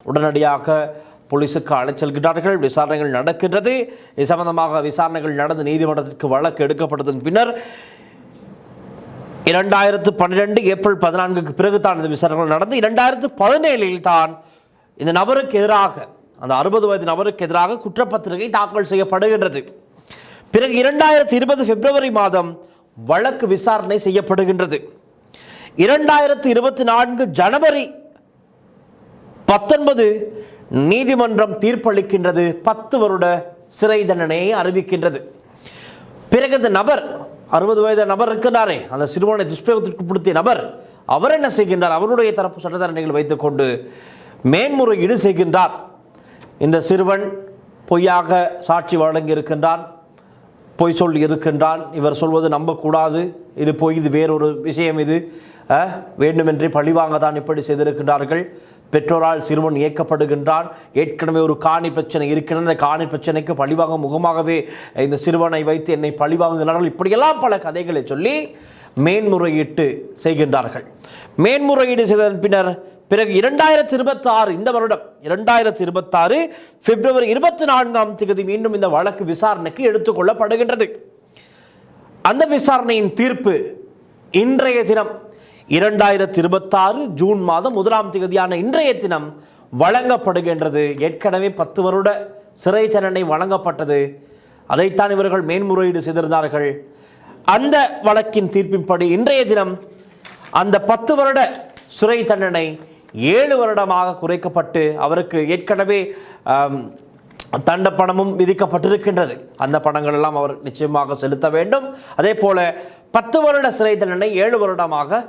உடனடியாக போலீசுக்கு அழைச்செல்கின்றார்கள். விசாரணைகள் நடக்கின்றது. இது சம்பந்தமாக விசாரணைகள் நடந்து நீதிமன்றத்திற்கு வழக்கு எடுக்கப்பட்டதன் பின்னர் 2012 ஏப்ரல் 14க்கு பிறகு தான் இந்த விசாரணைகள் நடந்து 2017 தான் இந்த நபருக்கு எதிராக, அந்த 60 வயது நபருக்கு எதிராக குற்றப்பத்திரிகை தாக்கல் செய்யப்படுகின்றது. பிறகு 2020 பிப்ரவரி மாதம் வழக்கு விசாரணை செய்யப்படுகின்றது. 2024 ஜனவரி 19 நீதிமன்றம் தீர்ப்பளிக்கின்றது. 10 வருட சிறை தண்டனையை அறிவிக்கின்றது. பிறகு இந்த நபர் 60 வயது நபர் இருக்கிறாரே, அந்த சிறுவனை துஷ்பிரயோகத்திற்கு பிடித்த நபர், அவர் என்ன செய்கின்றார்? அவருடைய தரப்பு சட்டத்தரணிகள் வைத்துக்கொண்டு மேன்முறையீடு செய்கின்றார். இந்த சிறுவன் பொய்யாக சாட்சி வழங்கி இருக்கின்றான், பொய் சொல்லி இருக்கின்றான், இவர் சொல்வது நம்பக்கூடாது, இது பொய், இது வேறொரு விஷயம், இது வேண்டுமென்றே பழிவாங்க தான் இப்படி செய்திருக்கின்றார்கள். பெற்றோரால் சிறுவன் இயக்கப்படுகின்றான். ஏற்கனவே ஒரு காணி பிரச்சனை இருக்கின்ற அந்த காணி பிரச்சனைக்கு பழிவாங்க முகமாகவே இந்த சிறுவனை வைத்து என்னை பழிவாங்குகிறார்கள். இப்படியெல்லாம் பல கதைகளை சொல்லி மேன்முறையீட்டு செய்கின்றார்கள். மேன்முறையீடு செய்ததன் பின்னர் பிறகு 2026 இந்த வருடம் 2026 பிப்ரவரி 24ஆம் தேதி மீண்டும் இந்த வழக்கு விசாரணைக்கு எடுத்துக்கொள்ளப்படுகின்றது. அந்த விசாரணையின் தீர்ப்பு இன்றைய தினம் 2026 ஜூன் மாதம் 1ஆம் தேதியான இன்றைய தினம் வழங்கப்படுகின்றது. ஏற்கனவே 10 வருட சிறை தண்டனை வழங்கப்பட்டது. அதைத்தான் இவர்கள் மேன்முறையீடு செய்திருந்தார்கள். அந்த வழக்கின் தீர்ப்பின்படி இன்றைய தினம் அந்த 10 வருட சிறை தண்டனை 7 வருடமாக குறைக்கப்பட்டு அவருக்கு ஏற்கனவே தண்ட பணமும் விதிக்கப்பட்டிருக்கின்றது. அந்த பணங்கள் எல்லாம் அவர் நிச்சயமாக செலுத்த வேண்டும். அதே போல 10 வருட சிறை தண்டனை 7 வருடமாக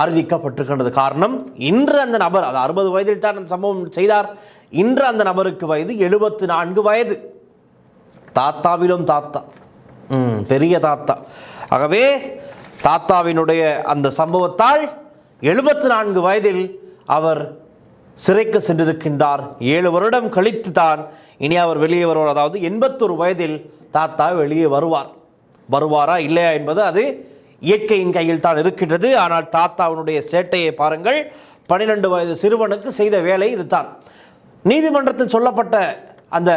அறிவிக்கப்பட்டிருக்கின்றது. காரணம், இன்று அந்த நபர், அது 60 வயதில் தான் அந்த சம்பவம் செய்தார். இன்று அந்த நபருக்கு வயது 74 வயது. தாத்தாவிலும் தாத்தா, பெரிய தாத்தா. ஆகவே தாத்தாவினுடைய அந்த சம்பவத்தால் 74 வயதில் அவர் சிறைக்கு சென்றிருக்கின்றார். 7 வருடம் கழித்து தான் இனி அவர் வெளியே வருவார். அதாவது 81 வயதில் தாத்தா வெளியே வருவாரா இல்லையா என்பது அது இயற்கையின் கையில் தான் இருக்கின்றது. ஆனால் தாத்தாவினுடைய சேட்டையை பாருங்கள். 12 வயது சிறுவனுக்கு செய்த வேலை இதுதான். நீதிமன்றத்தில் சொல்லப்பட்ட அந்த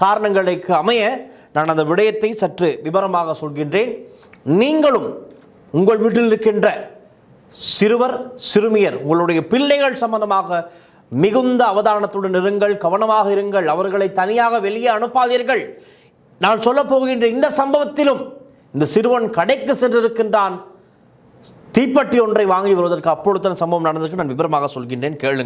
காரணங்களுக்கு அமைய நான் அந்த விடயத்தை சற்று விவரமாக சொல்கின்றேன். நீங்களும் உங்கள் வீட்டில் இருக்கின்ற சிறுவர் சிறுமியர், உங்களுடைய பிள்ளைகள் சம்பந்தமாக மிகுந்த அவதானத்துடன் இருங்கள், கவனமாக இருங்கள். அவர்களை தனியாக வெளியே அனுப்பாதீர்கள். நான் சொல்ல போகின்ற இந்த சம்பவத்திலும் இந்த சிறுவன் கடைக்கு சென்றிருக்கின்றான். தீப்பெட்டி ஒன்றை வாங்கி வருவதற்கு அப்பொழுது சம்பவம் நடந்திருக்கு. நான் விவரமாக சொல்கின்றேன், கேளுங்கள்.